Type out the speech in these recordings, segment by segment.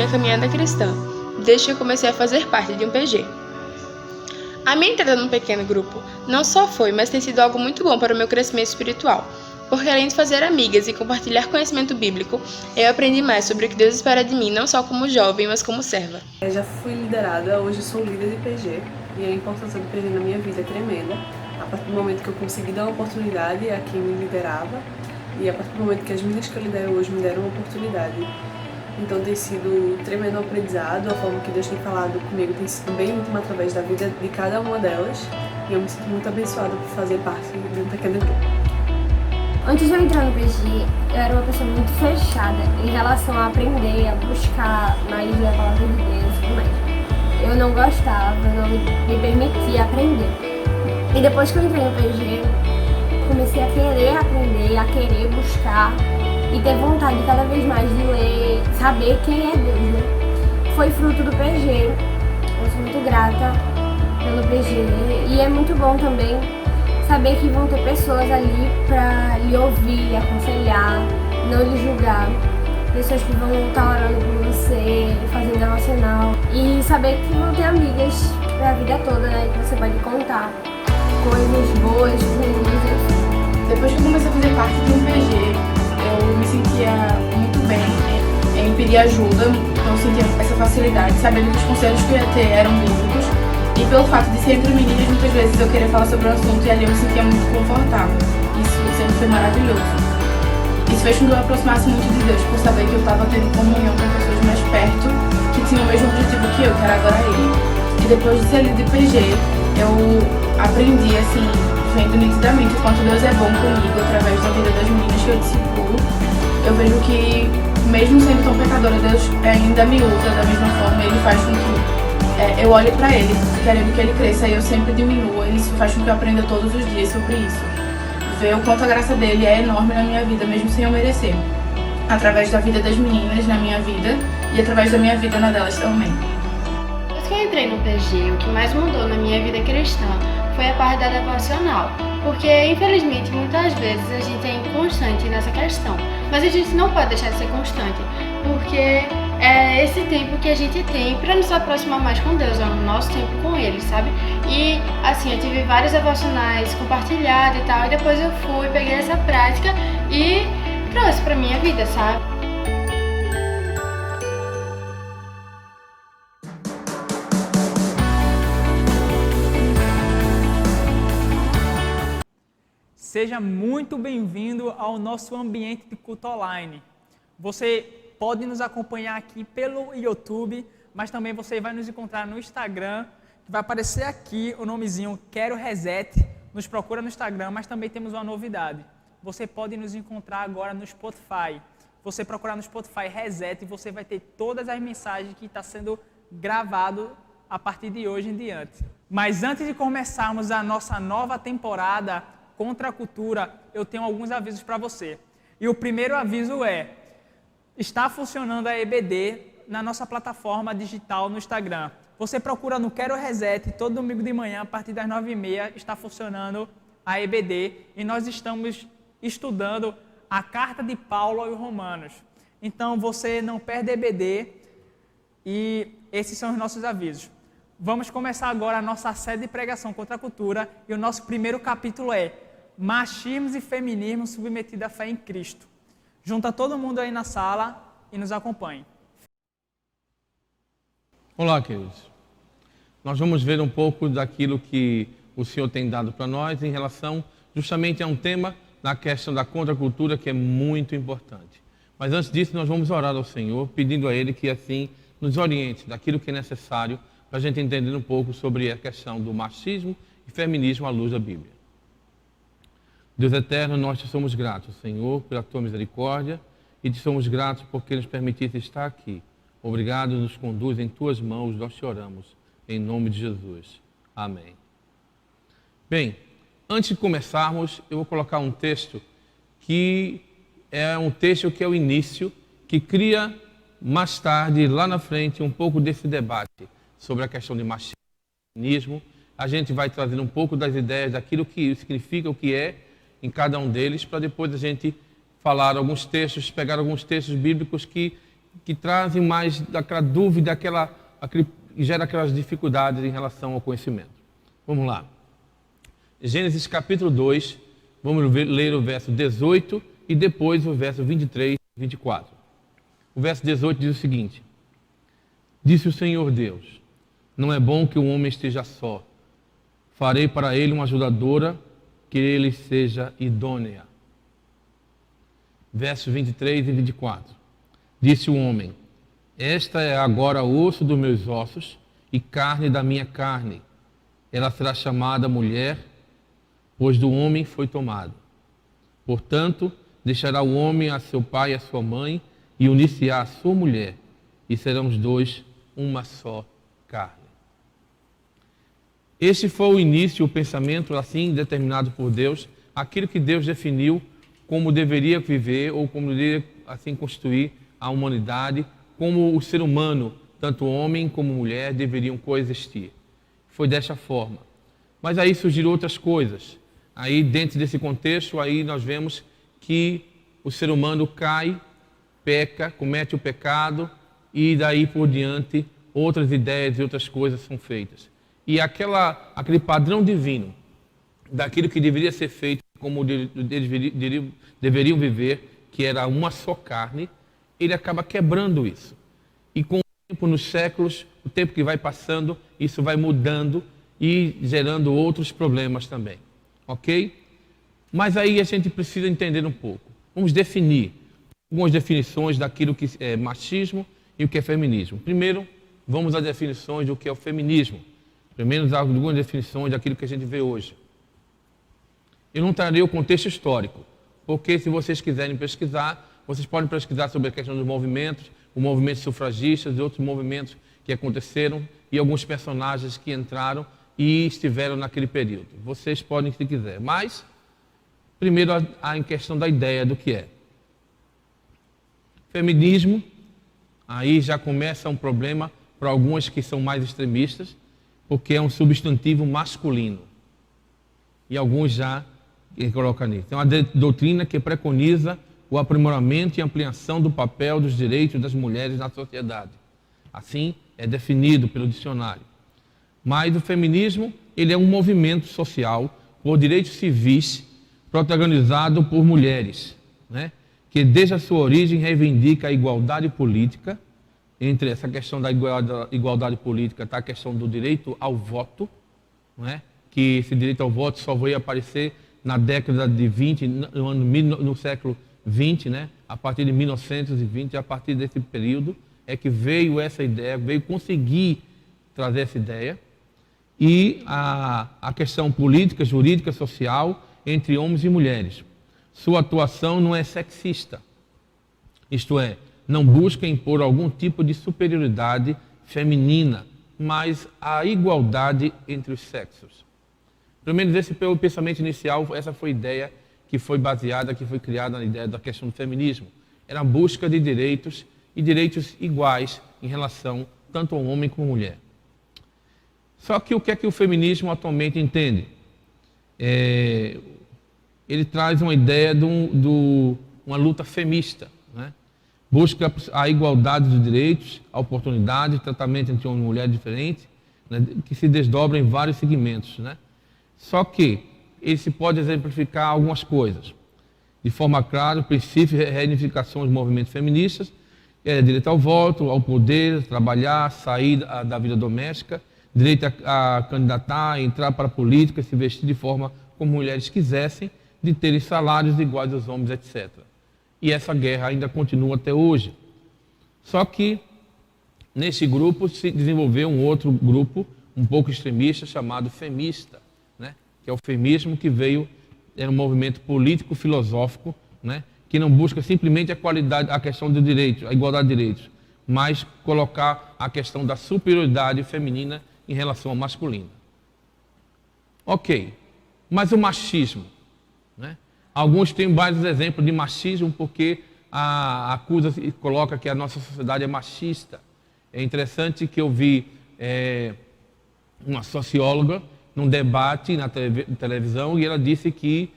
minha caminhada cristã, desde que eu comecei a fazer parte de um PG. A minha entrada num pequeno grupo não só foi, mas tem sido algo muito bom para o meu crescimento espiritual, porque além de fazer amigas e compartilhar conhecimento bíblico, eu aprendi mais sobre o que Deus espera de mim, não só como jovem, mas como serva. Eu já fui liderada, hoje sou líder de PG, e a importância do PG na minha vida é tremenda. A partir do momento que eu consegui dar uma oportunidade a quem me liderava, e a partir do momento que as meninas que eu lidero hoje me deram uma oportunidade. Então tem sido um tremendo aprendizado, a forma que Deus tem falado comigo tem sido bem íntima através da vida de cada uma delas, e eu me sinto muito abençoada por fazer parte de um pequeno grupo. Antes de eu entrar no PG, eu era uma pessoa muito fechada em relação a aprender, a buscar mais da palavra de Deus e tudo mais. Eu não gostava, não me permitia aprender. E depois que eu entrei no PG, comecei a querer aprender, a querer buscar e ter vontade cada vez mais de ler, saber quem é Deus, né? Foi fruto do PG. Eu sou muito grata pelo PG e é muito bom também saber que vão ter pessoas ali para lhe ouvir, lhe aconselhar, não lhe julgar. Pessoas que vão estar orando por você, fazendo devocional. E saber que vão ter amigas pra vida toda, né? Que você pode contar coisas boas, ruins, enfim. Depois que eu comecei a fazer parte de um PG, eu me sentia muito bem em pedir ajuda, então eu sentia essa facilidade, sabendo que os conselhos que eu ia ter eram bíblicos. E pelo fato de ser entre meninas, muitas vezes eu queria falar sobre o assunto e ali eu me sentia muito confortável. Isso sempre foi maravilhoso. Isso fez com que eu aproximasse muito de Deus, por saber que eu estava tendo comunhão com pessoas mais perto, que tinham o mesmo objetivo que eu, que era adorar Ele. E depois de ser líder de PG, eu aprendi, assim, vendo nitidamente o quanto Deus é bom comigo, através da vida das meninas que eu discipulo. Eu vejo que, mesmo sendo tão pecadora, Deus ainda me usa da mesma forma, Ele faz com que eu olho pra Ele, querendo que Ele cresça, e eu sempre diminuo. Ele faz com que eu aprenda todos os dias sobre isso. Ver o quanto a graça dele é enorme na minha vida, mesmo sem eu merecer. Através da vida das meninas na minha vida e através da minha vida na delas também. Depois que eu entrei no PG, o que mais mudou na minha vida cristã foi a parte da devocional. Porque, infelizmente, muitas vezes a gente é inconstante nessa questão. Mas a gente não pode deixar de ser constante, porque é esse tempo que a gente tem para nos aproximar mais com Deus, é o nosso tempo com Ele, sabe? E assim, eu tive vários devocionais compartilhados e tal, e depois eu fui, peguei essa prática e trouxe pra minha vida, sabe? Seja muito bem-vindo ao nosso ambiente de culto online. Você pode nos acompanhar aqui pelo YouTube, mas também você vai nos encontrar no Instagram, que vai aparecer aqui o nomezinho Quero Reset. Nos procura no Instagram, mas também temos uma novidade. Você pode nos encontrar agora no Spotify. Você procurar no Spotify Reset e você vai ter todas as mensagens que estão sendo gravadas a partir de hoje em diante. Mas antes de começarmos a nossa nova temporada Contra a Cultura, eu tenho alguns avisos para você. E o primeiro aviso é: está funcionando a EBD na nossa plataforma digital no Instagram. Você procura no Quero Reset, todo domingo de manhã, a partir das 9h30, está funcionando a EBD. E nós estamos estudando a carta de Paulo aos Romanos. Então, você não perde a EBD e esses são os nossos avisos. Vamos começar agora a nossa série de pregação contra a cultura. E o nosso primeiro capítulo é Machismo e Feminismo submetido à fé em Cristo. Junta todo mundo aí na sala e nos acompanhe. Olá, queridos. Nós vamos ver um pouco daquilo que o Senhor tem dado para nós em relação justamente a um tema na questão da contracultura que é muito importante. Mas antes disso, nós vamos orar ao Senhor, pedindo a Ele que assim nos oriente daquilo que é necessário para a gente entender um pouco sobre a questão do machismo e feminismo à luz da Bíblia. Deus eterno, nós te somos gratos, Senhor, pela tua misericórdia e te somos gratos porque nos permitiste estar aqui. Obrigado, nos conduz em tuas mãos, nós te oramos, em nome de Jesus. Amém. Bem, antes de começarmos, eu vou colocar um texto que é um texto que é o início, que cria mais tarde, lá na frente, um pouco desse debate sobre a questão de machismo e feminismo. A gente vai trazendo um pouco das ideias daquilo que significa, o que é, em cada um deles, para depois a gente falar alguns textos, pegar alguns textos bíblicos que que trazem mais daquela dúvida, gera aquelas dificuldades em relação ao conhecimento. Vamos lá. Gênesis capítulo 2, vamos ler o verso 18 e depois o verso 23 e 24. O verso 18 diz o seguinte: Disse o Senhor Deus, não é bom que o homem esteja só. Farei para ele uma ajudadora, que ele seja idônea. Versos 23 e 24. Disse o homem, esta é agora osso dos meus ossos e carne da minha carne. Ela será chamada mulher, pois do homem foi tomado. Portanto, deixará o homem a seu pai e a sua mãe e unir-se-á a sua mulher, e serão os dois uma só carne. Este foi o início, o pensamento assim determinado por Deus, aquilo que Deus definiu como deveria viver ou como deveria assim constituir a humanidade, como o ser humano, tanto homem como mulher, deveriam coexistir. Foi desta forma. Mas aí surgiram outras coisas. Aí dentro desse contexto, aí nós vemos que o ser humano cai, peca, comete o pecado e daí por diante outras ideias e outras coisas são feitas. E aquele padrão divino daquilo que deveria ser feito como deveriam viver, que era uma só carne, ele acaba quebrando isso. E com o tempo, nos séculos, o tempo que vai passando, isso vai mudando e gerando outros problemas também. Ok? Mas aí a gente precisa entender um pouco. Vamos definir algumas definições daquilo que é machismo e o que é feminismo. Primeiro, vamos às definições do que é o feminismo. Primeiro, algumas definições daquilo que a gente vê hoje. Eu não trarei o contexto histórico, porque se vocês quiserem pesquisar, vocês podem pesquisar sobre a questão dos movimentos, o movimento sufragista e outros movimentos que aconteceram e alguns personagens que entraram e estiveram naquele período. Vocês podem, se quiser. Mas, primeiro, a questão da ideia do que é. Feminismo, aí já começa um problema para algumas que são mais extremistas, porque é um substantivo masculino. E alguns já colocam nisso. É uma doutrina que preconiza o aprimoramento e ampliação do papel dos direitos das mulheres na sociedade. Assim é definido pelo dicionário. Mas o feminismo, ele é um movimento social por direitos civis protagonizado por mulheres, né? Que desde a sua origem reivindica a igualdade política. Entre essa questão da igualdade política está a questão do direito ao voto, não é? Que esse direito ao voto só veio aparecer na década de 20, no século 20, né? A partir de 1920, a partir desse período é que veio essa ideia, veio conseguir trazer essa ideia. E a questão política, jurídica, social entre homens e mulheres. Sua atuação não é sexista, isto é, não busca impor algum tipo de superioridade feminina, mas a igualdade entre os sexos. Pelo menos esse foi o pensamento inicial, essa foi a ideia que foi baseada, que foi criada na ideia da questão do feminismo. Era a busca de direitos e direitos iguais em relação tanto ao homem como à mulher. Só que o que é que o feminismo atualmente entende? Ele traz uma ideia de uma luta femista, né? Busca a igualdade dos direitos, a oportunidade, tratamento entre homem e mulher diferente, né? Que se desdobra em vários segmentos, né? Só que ele se pode exemplificar algumas coisas. De forma clara, o princípio de reunificação dos movimentos feministas, direito ao voto, ao poder, trabalhar, sair da vida doméstica, direito a candidatar, a entrar para a política, se vestir de forma como mulheres quisessem, de terem salários iguais aos homens, etc. E essa guerra ainda continua até hoje. Só que, nesse grupo, se desenvolveu um outro grupo, um pouco extremista, chamado femista, né? Que é o feminismo que veio, era um movimento político-filosófico, né? Que não busca simplesmente a questão do direito, a igualdade de direitos, mas colocar a questão da superioridade feminina em relação ao masculino. Ok, mas o machismo, né? Alguns têm vários exemplos de machismo porque acusa e coloca que a nossa sociedade é machista. É interessante que eu vi uma socióloga num debate na televisão e ela disse que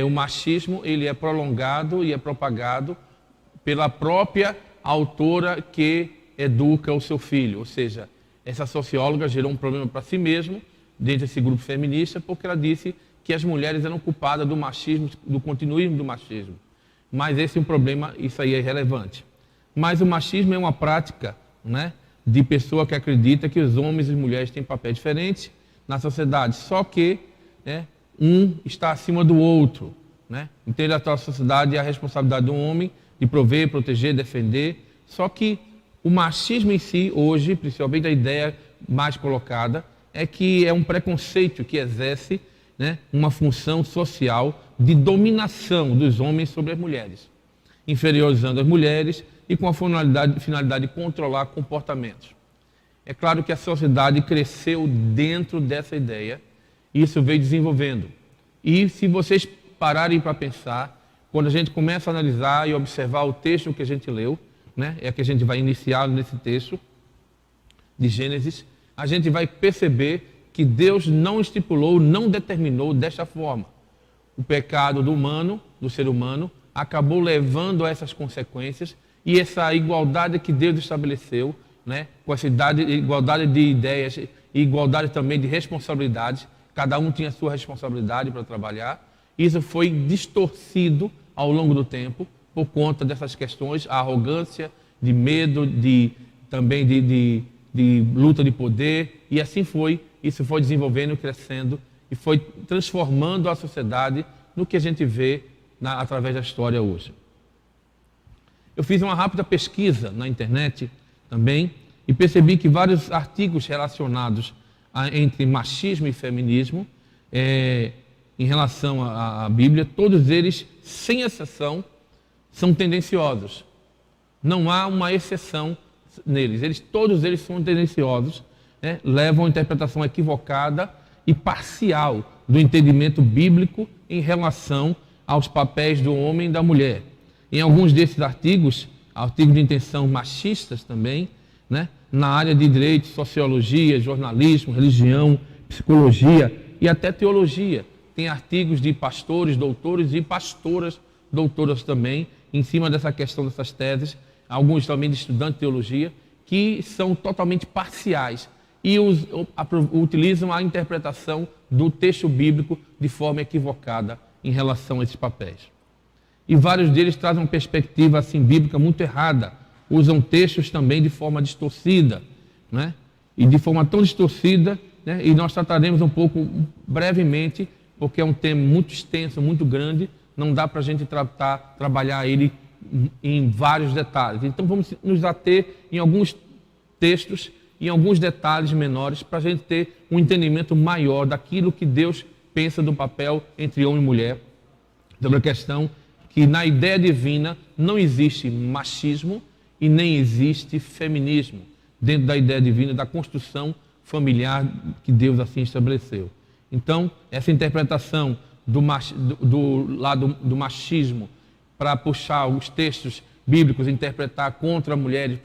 o machismo ele é prolongado e é propagado pela própria a autora que educa o seu filho. Ou seja, essa socióloga gerou um problema para si mesma, dentro desse grupo feminista, porque ela disse que as mulheres eram culpadas do machismo, do continuismo do machismo. Mas esse é um problema, isso aí é irrelevante. Mas o machismo é uma prática, né, de pessoa que acredita que os homens e as mulheres têm papel diferente na sociedade, só que, né, um está acima do outro, né? Então, a sociedade é a responsabilidade do homem de prover, proteger, defender. Só que o machismo em si, hoje, principalmente a ideia mais colocada, é que é um preconceito que exerce, né, uma função social de dominação dos homens sobre as mulheres, inferiorizando as mulheres e com a finalidade de controlar comportamentos. É claro que a sociedade cresceu dentro dessa ideia e isso veio desenvolvendo. E se vocês pararem para pensar, quando a gente começa a analisar e observar o texto que a gente leu, né, é que a gente vai iniciar nesse texto de Gênesis, a gente vai perceber que Deus não estipulou, não determinou desta forma. O pecado do ser humano, acabou levando a essas consequências e essa igualdade que Deus estabeleceu, né, com essa igualdade de ideias e igualdade também de responsabilidades, cada um tinha a sua responsabilidade para trabalhar. Isso foi distorcido ao longo do tempo por conta dessas questões, a arrogância, de medo, também de luta de poder, e assim foi. Isso foi desenvolvendo, crescendo e foi transformando a sociedade no que a gente vê através da história hoje. Eu fiz uma rápida pesquisa na internet também e percebi que vários artigos relacionados entre machismo e feminismo, em relação à Bíblia, todos eles, sem exceção, são tendenciosos. Não há uma exceção neles. Todos eles são tendenciosos, né? Levam a interpretação equivocada e parcial do entendimento bíblico em relação aos papéis do homem e da mulher. Em alguns desses artigos de intenção machistas também, né? Na área de direito, sociologia, jornalismo, religião, psicologia e até teologia. Tem artigos de pastores, doutores e pastoras, doutoras também, em cima dessa questão dessas teses, alguns também de estudantes de teologia, que são totalmente parciais e utilizam a interpretação do texto bíblico de forma equivocada em relação a esses papéis. E vários deles trazem uma perspectiva assim, bíblica muito errada, usam textos também de forma distorcida, né? E de forma tão distorcida, né? E nós trataremos um pouco brevemente, porque é um tema muito extenso, muito grande, não dá para a gente trabalhar ele em vários detalhes. Então vamos nos ater em alguns textos, em alguns detalhes menores, para a gente ter um entendimento maior daquilo que Deus pensa do papel entre homem e mulher, sobre a questão que na ideia divina não existe machismo e nem existe feminismo, dentro da ideia divina da construção familiar que Deus assim estabeleceu. Então, essa interpretação do lado do machismo para puxar os textos bíblicos, interpretar contra mulheres,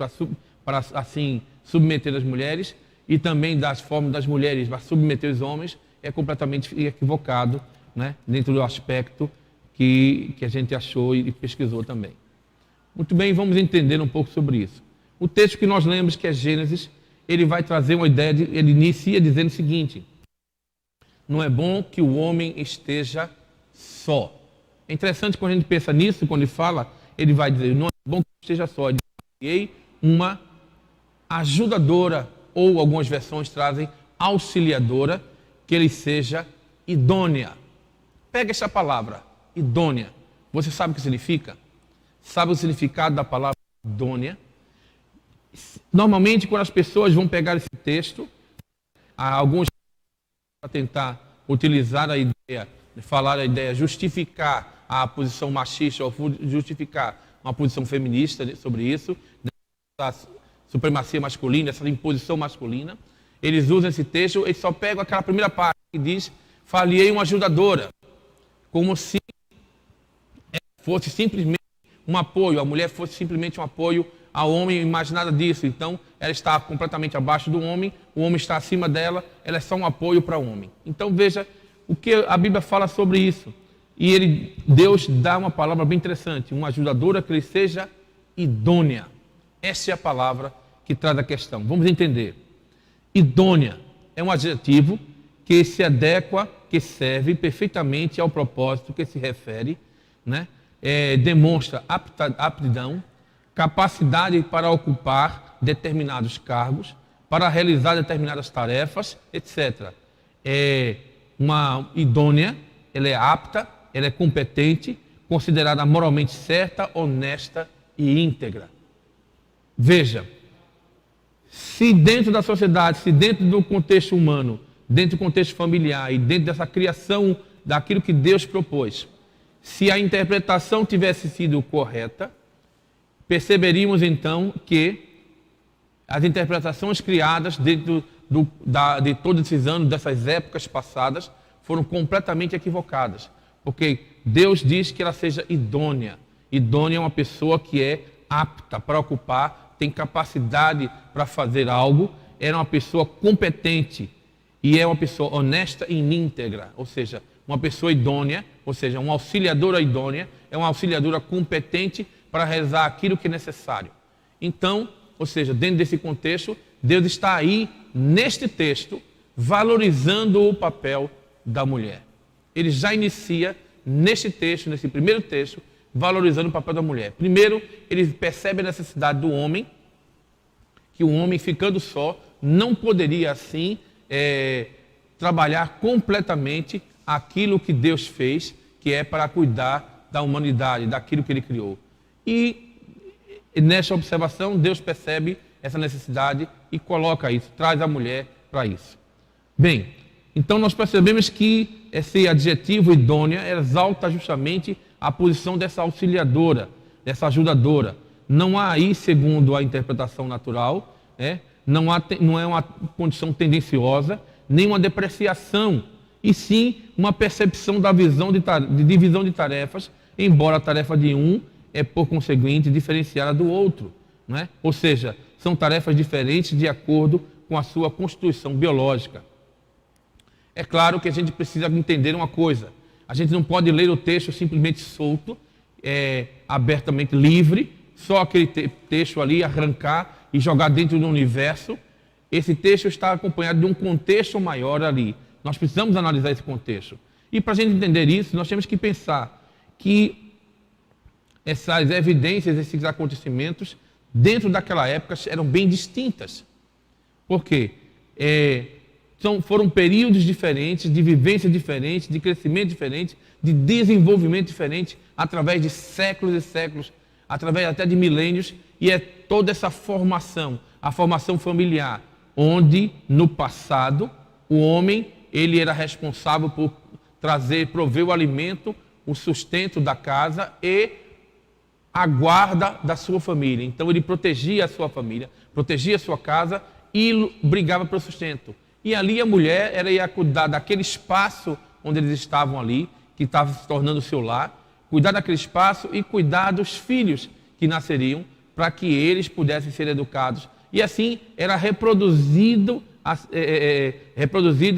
para assim submeter as mulheres, e também das formas das mulheres para submeter os homens, é completamente equivocado, né? Dentro do aspecto que a gente achou e pesquisou também. Muito bem, vamos entender um pouco sobre isso. O texto que nós lemos, que é Gênesis, ele vai trazer uma ideia, ele inicia dizendo o seguinte: não é bom que o homem esteja só. É interessante quando a gente pensa nisso, quando ele fala, ele vai dizer, não é bom que esteja só. Ele criei uma ajudadora, ou algumas versões trazem auxiliadora, que ele seja idônea. Pega essa palavra, idônea. Você sabe o que significa? Sabe o significado da palavra idônea? Normalmente, quando as pessoas vão pegar esse texto, alguns para tentar utilizar a ideia, falar a ideia, justificar a posição machista ou justificar uma posição feminista sobre isso, essa supremacia masculina, essa imposição masculina, eles usam esse texto, eles só pegam aquela primeira parte que diz, falhei uma ajudadora, como se fosse simplesmente um apoio, a mulher fosse simplesmente um apoio ao homem, mas nada disso. Então, ela está completamente abaixo do homem, o homem está acima dela, ela é só um apoio para o homem. Então, veja o que a Bíblia fala sobre isso. E Deus dá uma palavra bem interessante, uma ajudadora que lhe seja idônea. Essa é a palavra que traz a questão. Vamos entender. Idônea é um adjetivo que se adequa, que serve perfeitamente ao propósito que se refere, né? Demonstra aptidão, capacidade para ocupar determinados cargos, para realizar determinadas tarefas, etc. Uma idônea, ela é apta, ela é competente, considerada moralmente certa, honesta e íntegra. Veja, se dentro da sociedade, se dentro do contexto humano, dentro do contexto familiar e dentro dessa criação daquilo que Deus propôs, se a interpretação tivesse sido correta, perceberíamos então que as interpretações criadas dentro de todos esses anos, dessas épocas passadas, foram completamente equivocadas. Porque Deus diz que ela seja idônea. Idônea é uma pessoa que é apta para ocupar, tem capacidade para fazer algo, é uma pessoa competente e é uma pessoa honesta e íntegra. Ou seja, uma pessoa idônea, ou seja, uma auxiliadora idônea, é uma auxiliadora competente para realizar aquilo que é necessário. Então, ou seja, dentro desse contexto, Deus está aí, neste texto, valorizando o papel da mulher. Ele já inicia, neste texto, nesse primeiro texto, valorizando o papel da mulher. Primeiro, ele percebe a necessidade do homem, que o homem, ficando só, não poderia, assim, trabalhar completamente aquilo que Deus fez, que é para cuidar da humanidade, daquilo que Ele criou. E nessa observação, Deus percebe essa necessidade e coloca isso, traz a mulher para isso. Bem, então nós percebemos que esse adjetivo idônea exalta justamente a posição dessa auxiliadora, dessa ajudadora. Não há aí, segundo a interpretação natural, não é uma condição tendenciosa, nem uma depreciação, e sim uma percepção da visão de divisão de tarefas, embora a tarefa de um é, por conseguinte, diferenciada do outro. Não é? Ou seja, são tarefas diferentes de acordo com a sua constituição biológica. É claro que a gente precisa entender uma coisa. A gente não pode ler o texto simplesmente solto, abertamente livre, só aquele texto ali, arrancar e jogar dentro do universo. Esse texto está acompanhado de um contexto maior ali. Nós precisamos analisar esse contexto. E para a gente entender isso, nós temos que pensar que essas evidências, esses acontecimentos, dentro daquela época, eram bem distintas. Por quê? Foram períodos diferentes, de vivência diferente, de crescimento diferente, de desenvolvimento diferente, através de séculos e séculos, através até de milênios, e é toda essa formação, a formação familiar, onde no passado o homem ele era responsável por prover o alimento, o sustento da casa e a guarda da sua família. Então ele protegia a sua família, protegia a sua casa e brigava pelo sustento. E ali a mulher ia cuidar daquele espaço onde eles estavam ali, que estava se tornando o seu lar, cuidar daquele espaço e cuidar dos filhos que nasceriam, para que eles pudessem ser educados. E assim era reproduzido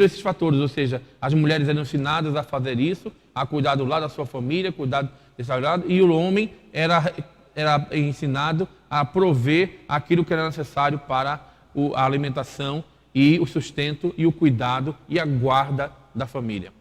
esses fatores, ou seja, as mulheres eram ensinadas a fazer isso, a cuidar do lado da sua família, cuidar desse lado, e o homem era ensinado a prover aquilo que era necessário para a alimentação e o sustento e o cuidado e a guarda da família.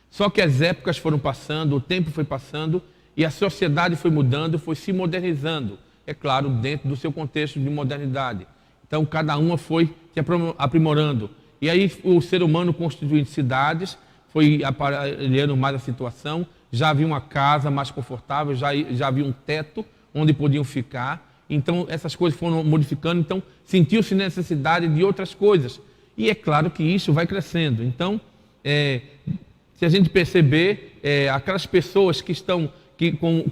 Só que as épocas foram passando, o tempo foi passando e a sociedade foi mudando, foi se modernizando, é claro, dentro do seu contexto de modernidade. Então, cada uma foi se aprimorando. E aí o ser humano constituindo cidades, foi aparelhando mais a situação, já havia uma casa mais confortável, já havia um teto onde podiam ficar. Então, essas coisas foram modificando, então sentiu-se necessidade de outras coisas. E é claro que isso vai crescendo. Então, se a gente perceber, aquelas pessoas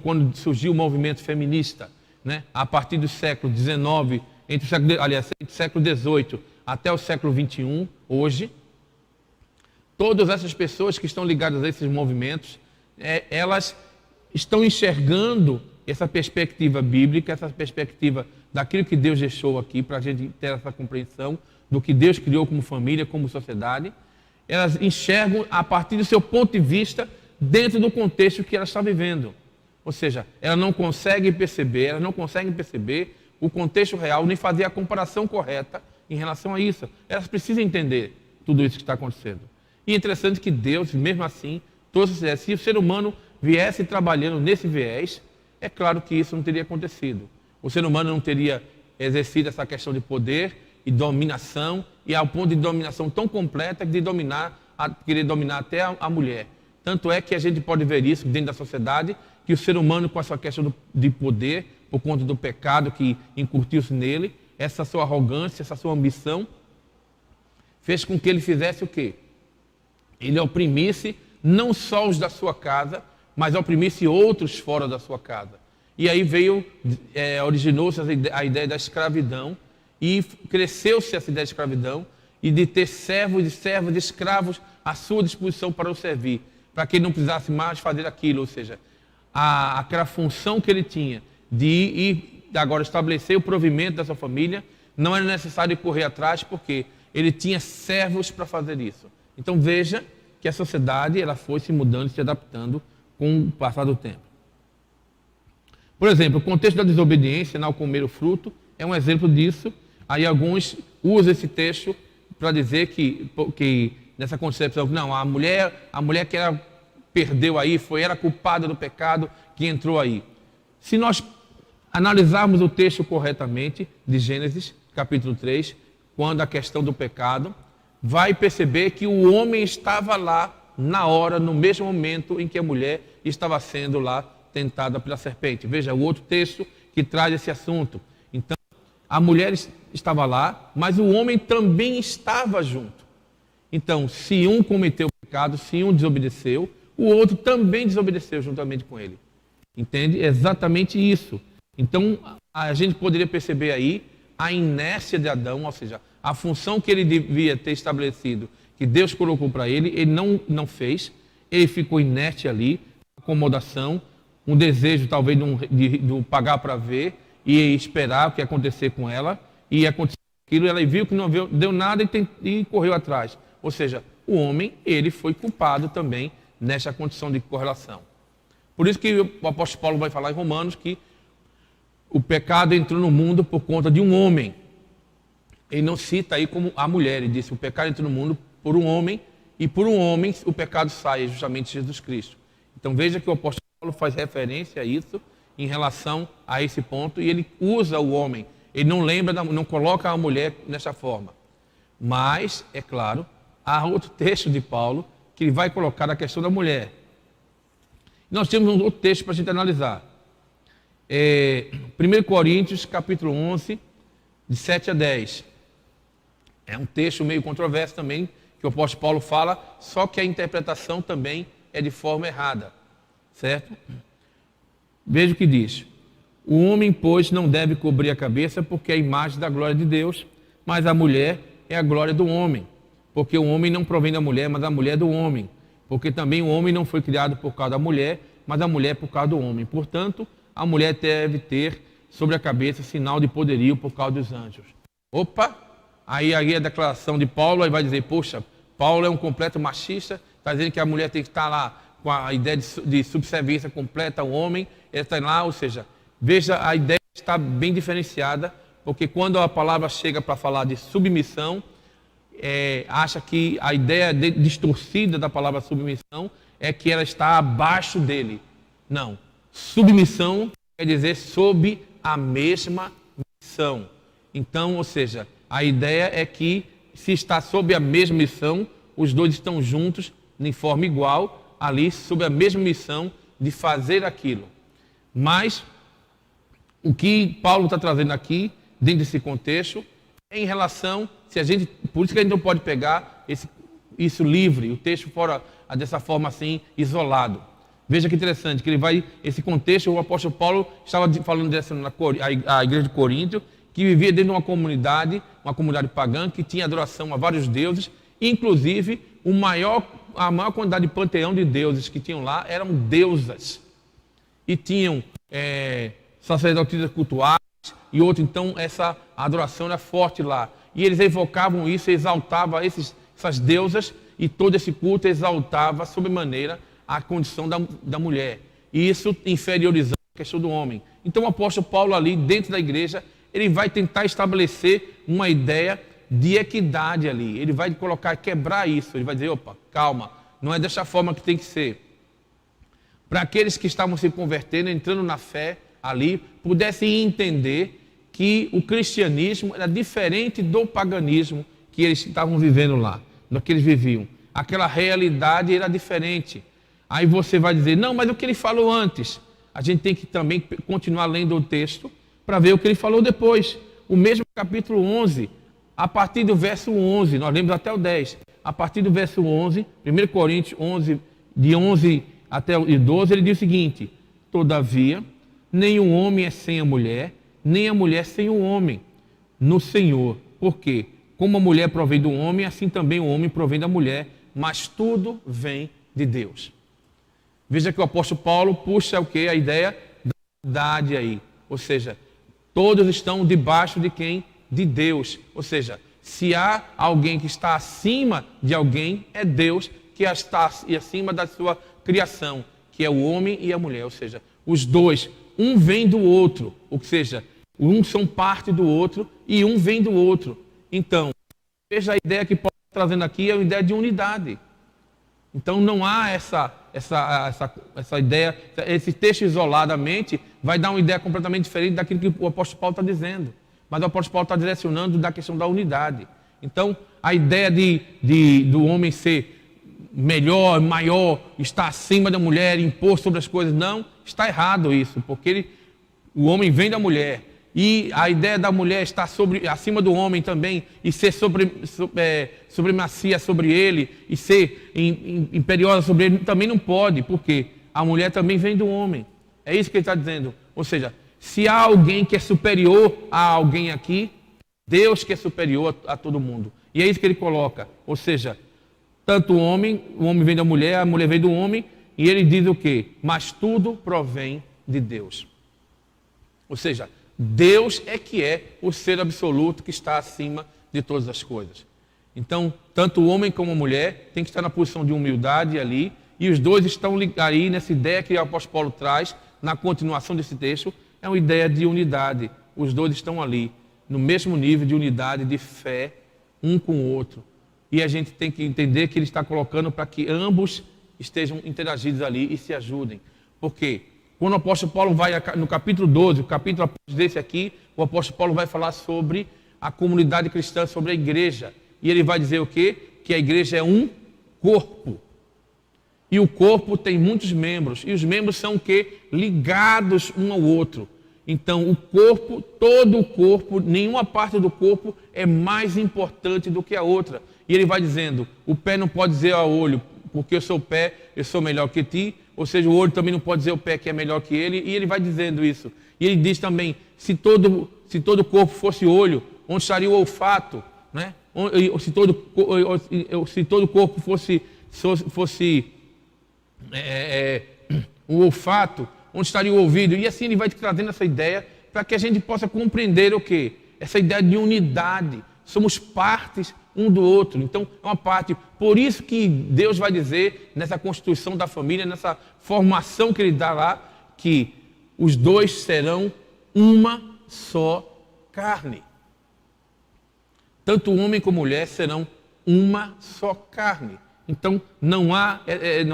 quando surgiu o movimento feminista, né, a partir do século XIX, entre o século XVIII até o século XXI, hoje, todas essas pessoas que estão ligadas a esses movimentos, elas estão enxergando essa perspectiva bíblica, essa perspectiva daquilo que Deus deixou aqui, para a gente ter essa compreensão do que Deus criou como família, como sociedade. Elas enxergam a partir do seu ponto de vista, dentro do contexto que elas estão vivendo. Ou seja, elas não conseguem perceber o contexto real, nem fazer a comparação correta em relação a isso. Elas precisam entender tudo isso que está acontecendo. E é interessante que Deus, mesmo assim, se o ser humano viesse trabalhando nesse viés, é claro que isso não teria acontecido. O ser humano não teria exercido essa questão de poder e dominação, e ao ponto de dominação tão completa de querer dominar até a mulher. Tanto é que a gente pode ver isso dentro da sociedade, que o ser humano, com essa questão de poder, por conta do pecado que incurtiu-se nele, essa sua arrogância, essa sua ambição, fez com que ele fizesse o quê? Ele oprimisse não só os da sua casa, mas oprimisse outros fora da sua casa. E aí originou-se a ideia da escravidão, e cresceu-se essa ideia de escravidão, e de ter servos e servas, escravos à sua disposição para o servir, para que ele não precisasse mais fazer aquilo, ou seja, aquela função que ele tinha de ir agora estabelecer o provimento da sua família, não era necessário correr atrás, porque ele tinha servos para fazer isso. Então veja que a sociedade ela foi se mudando e se adaptando com o passar do tempo. Por exemplo, o contexto da desobediência ao comer o fruto é um exemplo disso. Aí alguns usam esse texto para dizer que nessa concepção, não, a mulher que ela perdeu aí, era culpada do pecado que entrou aí. Se nós analisarmos o texto corretamente, de Gênesis, capítulo 3, quando a questão do pecado, vai perceber que o homem estava lá na hora, no mesmo momento em que a mulher estava sendo lá tentada pela serpente. Veja, o outro texto que traz esse assunto. Então, a mulher estava lá, mas o homem também estava junto. Então, se um cometeu o pecado, se um desobedeceu, o outro também desobedeceu juntamente com ele. Entende? É exatamente isso. Então, a gente poderia perceber aí a inércia de Adão, ou seja, a função que ele devia ter estabelecido, que Deus colocou para ele não fez, ele ficou inerte ali, acomodação, um desejo talvez de pagar para ver e esperar o que ia acontecer com ela, e aconteceu aquilo, ela viu que não deu nada e correu atrás. Ou seja, o homem, ele foi culpado também nessa condição de correlação. Por isso que o apóstolo Paulo vai falar em Romanos que o pecado entrou no mundo por conta de um homem. Ele não cita aí como a mulher, ele disse o pecado entrou no mundo por um homem, e por um homem o pecado sai, justamente Jesus Cristo. Então veja que o apóstolo Paulo faz referência a isso em relação a esse ponto, e ele usa o homem, ele não coloca a mulher nessa forma. Mas, é claro, há outro texto de Paulo que ele vai colocar a questão da mulher. Nós temos um outro texto para a gente analisar. 1 Coríntios, capítulo 11, de 7 a 10. É um texto meio controverso também, que o apóstolo Paulo fala, só que a interpretação também é de forma errada. Certo? Veja o que diz. O homem, pois, não deve cobrir a cabeça, porque é a imagem da glória de Deus, mas a mulher é a glória do homem. Porque o homem não provém da mulher, mas a mulher do homem. Porque também o homem não foi criado por causa da mulher, mas a mulher por causa do homem. Portanto, a mulher deve ter sobre a cabeça sinal de poderio por causa dos anjos. Opa! Aí a declaração de Paulo aí vai dizer, poxa, Paulo é um completo machista, está dizendo que a mulher tem que estar lá com a ideia de subserviência completa ao homem, ele está lá, ou seja, veja, a ideia está bem diferenciada, porque quando a palavra chega para falar de submissão, acha que a ideia distorcida da palavra submissão é que ela está abaixo dele. Não. Submissão quer dizer sob a mesma missão. Então, ou seja, a ideia é que se está sob a mesma missão, os dois estão juntos, em forma igual, ali, sob a mesma missão de fazer aquilo. Mas, o que Paulo está trazendo aqui, dentro desse contexto, é em relação, por isso que a gente não pode pegar isso livre, o texto fora dessa forma assim, isolado. Veja que interessante, que esse contexto, o apóstolo Paulo estava falando a igreja de Corinto, que vivia dentro de uma comunidade pagã, que tinha adoração a vários deuses, inclusive a maior quantidade de panteão de deuses que tinham lá eram deusas. E tinham sacerdotisas cultuais, e outro, então, essa adoração era forte lá. E eles evocavam isso, exaltavam essas deusas, e todo esse culto exaltava, sobremaneira, a condição da mulher. E isso inferiorizando a questão do homem. Então o apóstolo Paulo ali, dentro da igreja, ele vai tentar estabelecer uma ideia de equidade ali. Ele vai quebrar isso. Ele vai dizer, opa, calma, não é dessa forma que tem que ser. Para aqueles que estavam se convertendo, entrando na fé ali, pudessem entender que o cristianismo era diferente do paganismo que eles estavam vivendo lá, do que eles viviam. Aquela realidade era diferente. Aí você vai dizer, não, mas o que ele falou antes? A gente tem que também continuar lendo o texto para ver o que ele falou depois. O mesmo capítulo 11, a partir do verso 11, nós lemos até o 10. A partir do verso 11, 1 Coríntios 11, de 11 até o 12, ele diz o seguinte: todavia, nem o homem é sem a mulher, nem a mulher sem o homem, no Senhor. Porque, como a mulher provém do homem, assim também o homem provém da mulher, mas tudo vem de Deus. Veja que o apóstolo Paulo puxa o quê? A ideia da unidade aí. Ou seja, todos estão debaixo de quem? De Deus. Ou seja, se há alguém que está acima de alguém, é Deus que está acima da sua criação, que é o homem e a mulher. Ou seja, os dois, um vem do outro. Ou seja, um são parte do outro e um vem do outro. Então, veja a ideia que Paulo está trazendo aqui, é uma ideia de unidade. Então não há essa ideia, esse texto isoladamente vai dar uma ideia completamente diferente daquilo que o apóstolo Paulo está dizendo. Mas o apóstolo Paulo está direcionando da questão da unidade. Então a ideia do homem ser melhor, maior, estar acima da mulher, impor sobre as coisas, não, está errado isso, porque o homem vem da mulher. E a ideia da mulher estar acima do homem também, e ser supremacia sobre ele, e ser imperiosa sobre ele, também não pode, porque a mulher também vem do homem. É isso que ele está dizendo. Ou seja, se há alguém que é superior a alguém aqui, Deus que é superior a todo mundo. E é isso que ele coloca. Ou seja, tanto o homem vem da mulher, a mulher vem do homem, e ele diz o quê? Mas tudo provém de Deus. Ou seja, Deus é que é o ser absoluto que está acima de todas as coisas. Então, tanto o homem como a mulher tem que estar na posição de humildade ali, e os dois estão aí nessa ideia que o apóstolo Paulo traz na continuação desse texto, é uma ideia de unidade. Os dois estão ali, no mesmo nível de unidade, de fé, um com o outro. E a gente tem que entender que ele está colocando para que ambos estejam interagidos ali e se ajudem. Por quê? Quando o apóstolo Paulo vai no capítulo 12, o capítulo desse aqui, o apóstolo Paulo vai falar sobre a comunidade cristã, sobre a igreja. E ele vai dizer o quê? Que a igreja é um corpo. E o corpo tem muitos membros. E os membros são o quê? Ligados um ao outro. Então, o corpo, todo o corpo, nenhuma parte do corpo é mais importante do que a outra. E ele vai dizendo, o pé não pode dizer ao olho, porque eu sou o pé, eu sou melhor que ti. Ou seja, o olho também não pode dizer ao pé que é melhor que ele. E ele vai dizendo isso. E ele diz também, se todo o corpo fosse olho, onde estaria o olfato? Né? Se todo o corpo fosse o olfato, onde estaria o ouvido? E assim ele vai trazendo essa ideia para que a gente possa compreender o quê? Essa ideia de unidade. Somos partes um do outro. Então, é uma parte. Por isso que Deus vai dizer, nessa constituição da família, nessa formação que ele dá lá, que os dois serão uma só carne. Tanto o homem como a mulher serão uma só carne. Então, não há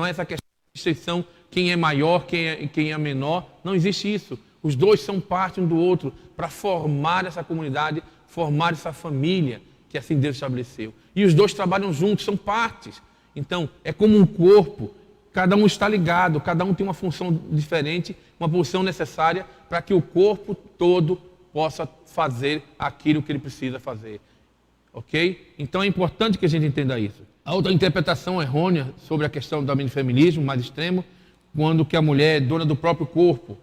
essa questão de distinção, quem é maior, quem é menor. Não existe isso. Os dois são parte um do outro para formar essa comunidade, formar essa família que assim Deus estabeleceu. E os dois trabalham juntos, são partes. Então, é como um corpo, cada um está ligado, cada um tem uma função diferente, uma função necessária para que o corpo todo possa fazer aquilo que ele precisa fazer. Ok? Então é importante que a gente entenda isso. A outra interpretação errônea sobre a questão do feminismo mais extremo, quando que a mulher é dona do próprio corpo.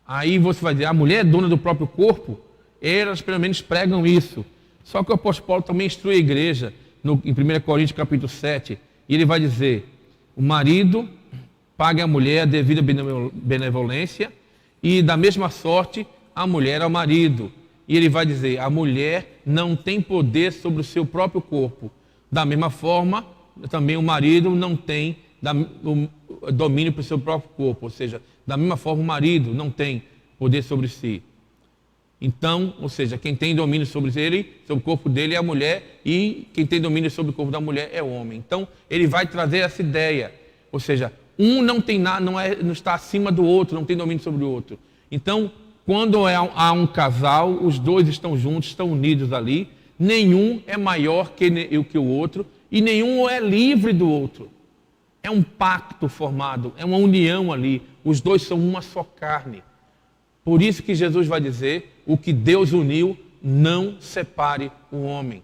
Aí você vai dizer, a mulher é dona do próprio corpo? Elas pelo menos pregam isso. Só que o apóstolo Paulo também instrui a igreja em 1 Coríntios capítulo 7, e ele vai dizer, o marido pague à mulher a devida benevolência, e da mesma sorte a mulher ao marido. E ele vai dizer, a mulher não tem poder sobre o seu próprio corpo. Da mesma forma, também o marido não tem o domínio para o seu próprio corpo. Ou seja, da mesma forma o marido não tem poder sobre si. Então, ou seja, quem tem domínio sobre ele, sobre o corpo dele é a mulher, e quem tem domínio sobre o corpo da mulher é o homem. Então, ele vai trazer essa ideia, ou seja, um não tem nada, não está acima do outro, não tem domínio sobre o outro. Então, quando há um casal, os dois estão juntos, estão unidos ali, nenhum é maior que o outro e nenhum é livre do outro. É um pacto formado, é uma união ali, os dois são uma só carne. Por isso que Jesus vai dizer, o que Deus uniu, não separe o homem.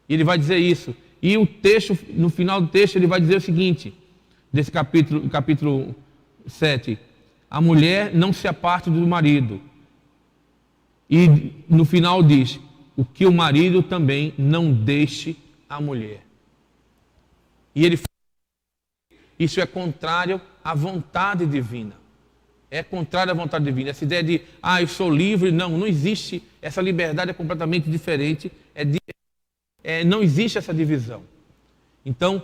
E ele vai dizer isso. E o texto, no final do texto, ele vai dizer o seguinte, desse capítulo 7, a mulher não se aparte do marido. E no final diz, o que o marido também não deixe a mulher. E ele fala, isso é contrário à vontade divina. É contrário à vontade divina. Essa ideia de, eu sou livre, não existe. Essa liberdade é completamente diferente. Não existe essa divisão. Então,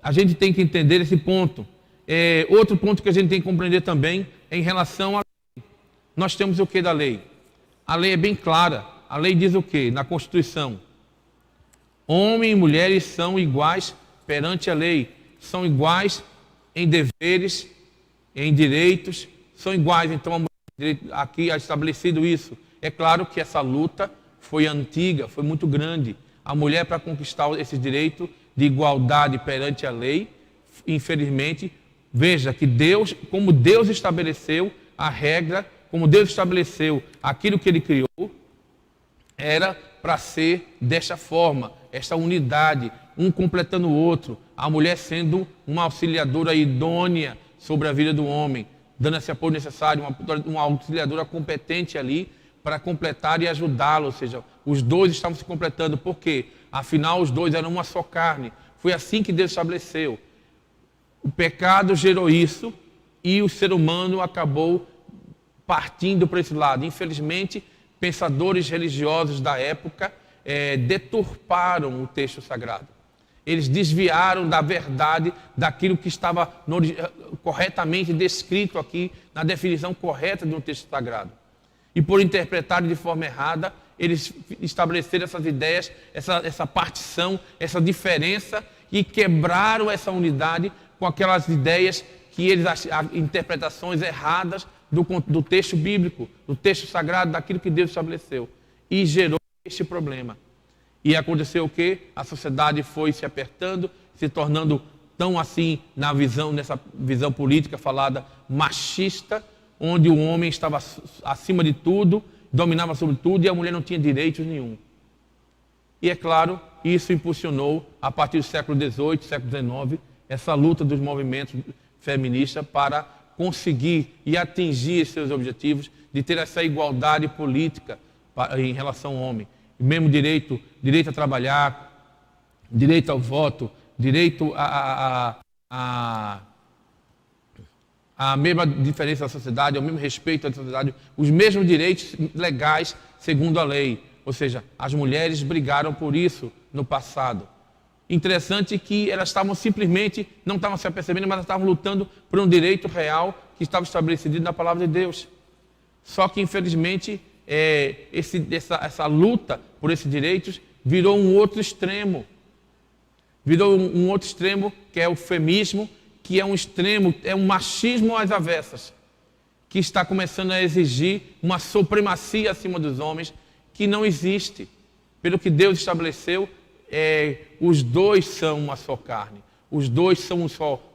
a gente tem que entender esse ponto. Outro ponto que a gente tem que compreender também é em relação à lei. Nós temos o que da lei? A lei é bem clara. A lei diz o que? Na Constituição. Homens e mulheres são iguais perante a lei. São iguais em deveres, em direitos, são iguais. Então, aqui é estabelecido isso. É claro que essa luta foi antiga, foi muito grande. A mulher, para conquistar esse direito de igualdade perante a lei, infelizmente, veja que Deus, como Deus estabeleceu a regra, como Deus estabeleceu aquilo que Ele criou, era para ser desta forma, esta unidade, um completando o outro, a mulher sendo uma auxiliadora idônea sobre a vida do homem, dando esse apoio necessário, uma auxiliadora competente ali para completar e ajudá-lo, ou seja, os dois estavam se completando, por quê? Afinal, os dois eram uma só carne, foi assim que Deus estabeleceu. O pecado gerou isso e o ser humano acabou partindo para esse lado. Infelizmente, pensadores religiosos da época deturparam o texto sagrado. Eles desviaram da verdade, daquilo que estava corretamente descrito aqui, na definição correta de um texto sagrado. E por interpretarem de forma errada, eles estabeleceram essas ideias, essa partição, essa diferença, e quebraram essa unidade com aquelas ideias que interpretações erradas do texto bíblico, do texto sagrado, daquilo que Deus estabeleceu. E gerou este problema. E aconteceu o quê? A sociedade foi se apertando, se tornando tão assim nessa visão política falada machista, onde o homem estava acima de tudo, dominava sobre tudo e a mulher não tinha direitos nenhum. E é claro, isso impulsionou, a partir do século XVIII, século XIX, essa luta dos movimentos feministas para conseguir e atingir seus objetivos de ter essa igualdade política em relação ao homem. Mesmo direito a trabalhar, direito ao voto, direito a mesma diferença da sociedade, ao mesmo respeito à sociedade, os mesmos direitos legais segundo a lei. Ou seja, as mulheres brigaram por isso no passado. Interessante que elas não estavam se apercebendo, mas elas estavam lutando por um direito real que estava estabelecido na palavra de Deus. Só que, infelizmente, essa luta por esses direitos virou um outro extremo. Virou um outro extremo, que é o feminismo, que é um extremo, é um machismo às avessas, que está começando a exigir uma supremacia acima dos homens, que não existe. Pelo que Deus estabeleceu, os dois são uma só carne. Os dois são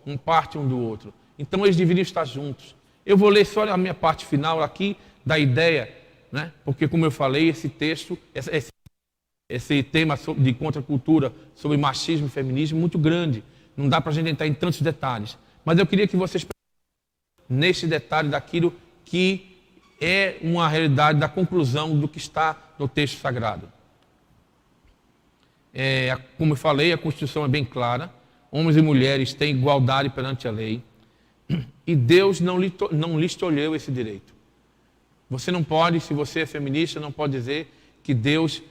um parte um do outro. Então eles deveriam estar juntos. Eu vou ler só a minha parte final aqui da ideia, né? Porque, como eu falei, esse texto, esse tema de contracultura sobre machismo e feminismo é muito grande. Não dá para a gente entrar em tantos detalhes. Mas eu queria que vocês nesse detalhe daquilo que é uma realidade da conclusão do que está no texto sagrado. Como eu falei, a Constituição é bem clara. Homens e mulheres têm igualdade perante a lei. E Deus não lhe escolheu esse direito. Você não pode, se você é feminista, não pode dizer que Deus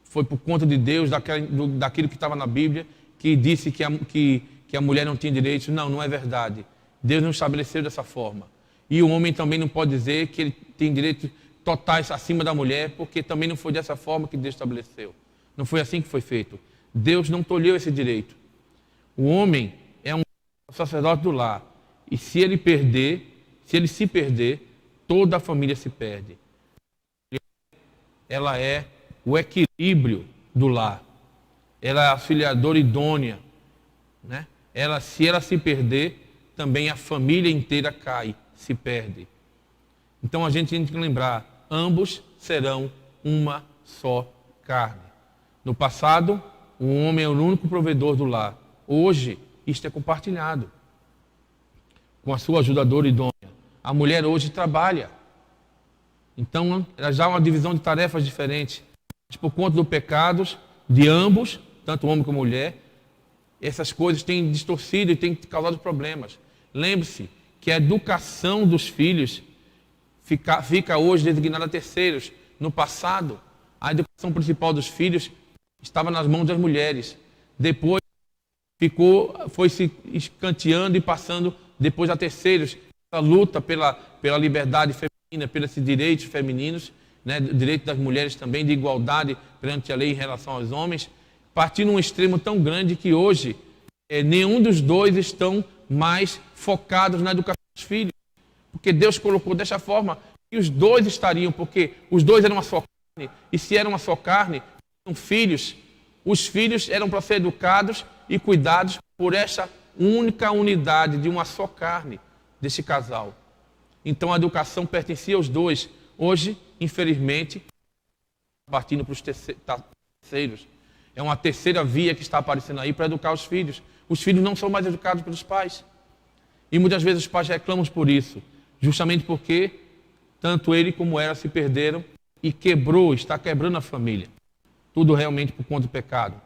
foi por conta de Deus, daquilo que estava na Bíblia, que disse que a mulher não tinha direitos. Não é verdade. Deus não estabeleceu dessa forma. E o homem também não pode dizer que ele tem direito totais acima da mulher, porque também não foi dessa forma que Deus estabeleceu. Não foi assim que foi feito. Deus não tolheu esse direito. O homem é um sacerdote do lar. E se ele se perder, toda a família se perde. Ela é o equilíbrio do lar. Ela é a auxiliadora idônea, né? Se ela se perder, também a família inteira cai, se perde. Então a gente tem que lembrar, ambos serão uma só carne. No passado, o homem é o único provedor do lar. Hoje, isto é compartilhado com a sua ajudadora idônea. A mulher hoje trabalha. Então, ela já há uma divisão de tarefas diferente. Mas por conta dos pecados de ambos, tanto homem como mulher, essas coisas têm distorcido e têm causado problemas. Lembre-se que a educação dos filhos fica hoje designada a terceiros. No passado, a educação principal dos filhos estava nas mãos das mulheres. Depois foi se escanteando e passando depois a terceiros. A luta pela liberdade feminina, pelos direitos femininos, né, direito das mulheres também, de igualdade perante a lei em relação aos homens, partindo num extremo tão grande que hoje nenhum dos dois estão mais focados na educação dos filhos. Porque Deus colocou dessa forma que os dois estariam, porque os dois eram uma só carne, e se eram uma só carne, são filhos. Os filhos eram para ser educados e cuidados por essa única unidade de uma só carne desse casal. Então a educação pertencia aos dois. Hoje, infelizmente, partindo para os terceiros. É uma terceira via que está aparecendo aí para educar os filhos. Os filhos não são mais educados pelos pais. E muitas vezes os pais reclamam por isso, justamente porque tanto ele como ela se perderam e está quebrando a família. Tudo realmente por conta do pecado.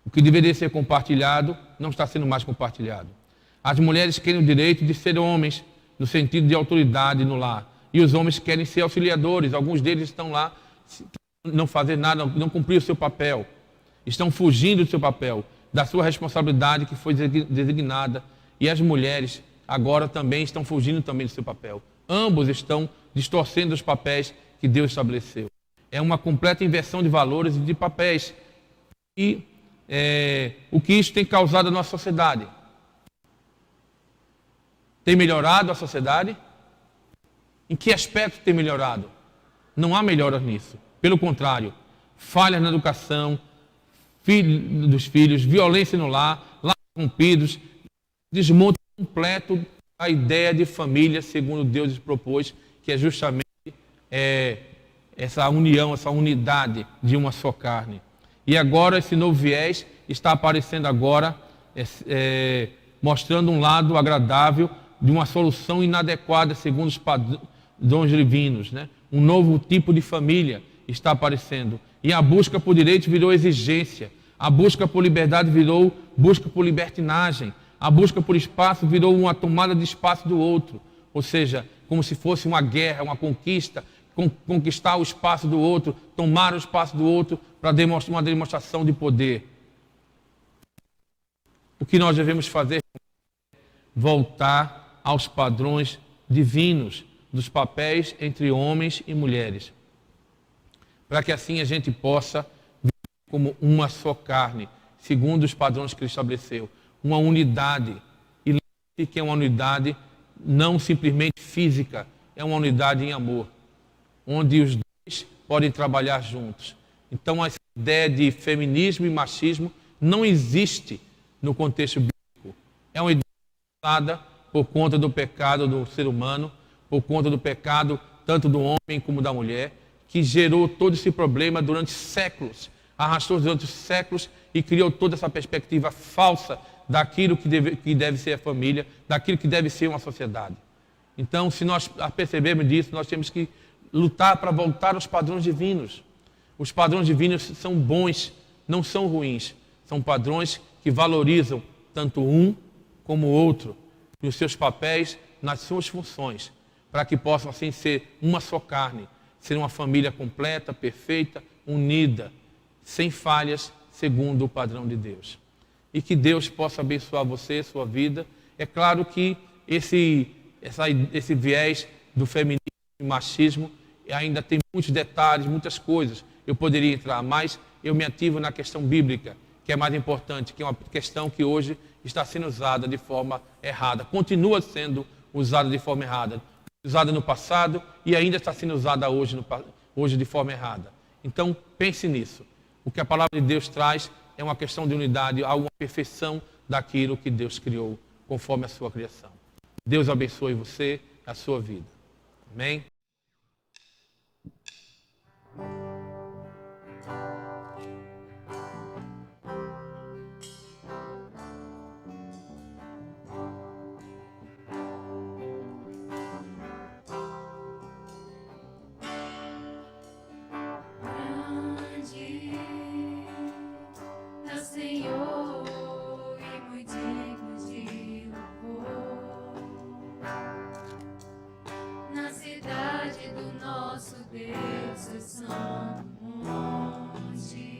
O que deveria ser compartilhado não está sendo mais compartilhado. As mulheres querem o direito de ser homens, no sentido de autoridade no lar. E os homens querem ser auxiliadores. Alguns deles estão lá, não fazer nada, não cumprir o seu papel. Estão fugindo do seu papel, da sua responsabilidade que foi designada. E as mulheres agora também estão fugindo também do seu papel. Ambos estão distorcendo os papéis que Deus estabeleceu. É uma completa inversão de valores e de papéis. E o que isso tem causado na nossa sociedade? Tem melhorado a sociedade? Em que aspecto tem melhorado? Não há melhoras nisso. Pelo contrário, falhas na educação dos filhos, violência no lar, lares rompidos, desmonte completo a ideia de família segundo Deus propôs, que é justamente essa união, essa unidade de uma só carne. E agora esse novo viés está aparecendo agora, mostrando um lado agradável de uma solução inadequada segundo os padrões divinos, né? Um novo tipo de família está aparecendo. E a busca por direitos virou exigência. A busca por liberdade virou busca por libertinagem. A busca por espaço virou uma tomada de espaço do outro. Ou seja, como se fosse uma guerra, uma conquista, conquistar o espaço do outro, tomar o espaço do outro para demonstrar uma demonstração de poder. O que nós devemos fazer é voltar aos padrões divinos dos papéis entre homens e mulheres, para que assim a gente possa viver como uma só carne, segundo os padrões que ele estabeleceu, uma unidade. E lembre-se que é uma unidade não simplesmente física, é uma unidade em amor, onde os dois podem trabalhar juntos. Então essa ideia de feminismo e machismo não existe no contexto bíblico. É uma ideia usada por conta do pecado do ser humano, por conta do pecado tanto do homem como da mulher, que gerou todo esse problema durante séculos, arrastou durante séculos e criou toda essa perspectiva falsa daquilo que deve ser a família, daquilo que deve ser uma sociedade. Então, se nós percebermos disso, nós temos que lutar para voltar aos padrões divinos. Os padrões divinos são bons, não são ruins. São padrões que valorizam tanto um como o outro, e os seus papéis nas suas funções, para que possam assim ser uma só carne, ser uma família completa, perfeita, unida, sem falhas, segundo o padrão de Deus. E que Deus possa abençoar você, sua vida. É claro que esse viés do feminismo de machismo, e ainda tem muitos detalhes, muitas coisas. Eu poderia entrar, mas eu me ativo na questão bíblica, que é mais importante, que é uma questão que hoje está sendo usada de forma errada. Continua sendo usada de forma errada. Usada no passado e ainda está sendo usada hoje de forma errada. Então, pense nisso. O que a palavra de Deus traz é uma questão de unidade, uma perfeição daquilo que Deus criou, conforme a sua criação. Deus abençoe você, a sua vida. Amém? Senhor, e muito digno de louvor, na cidade do nosso Deus, o santo monte.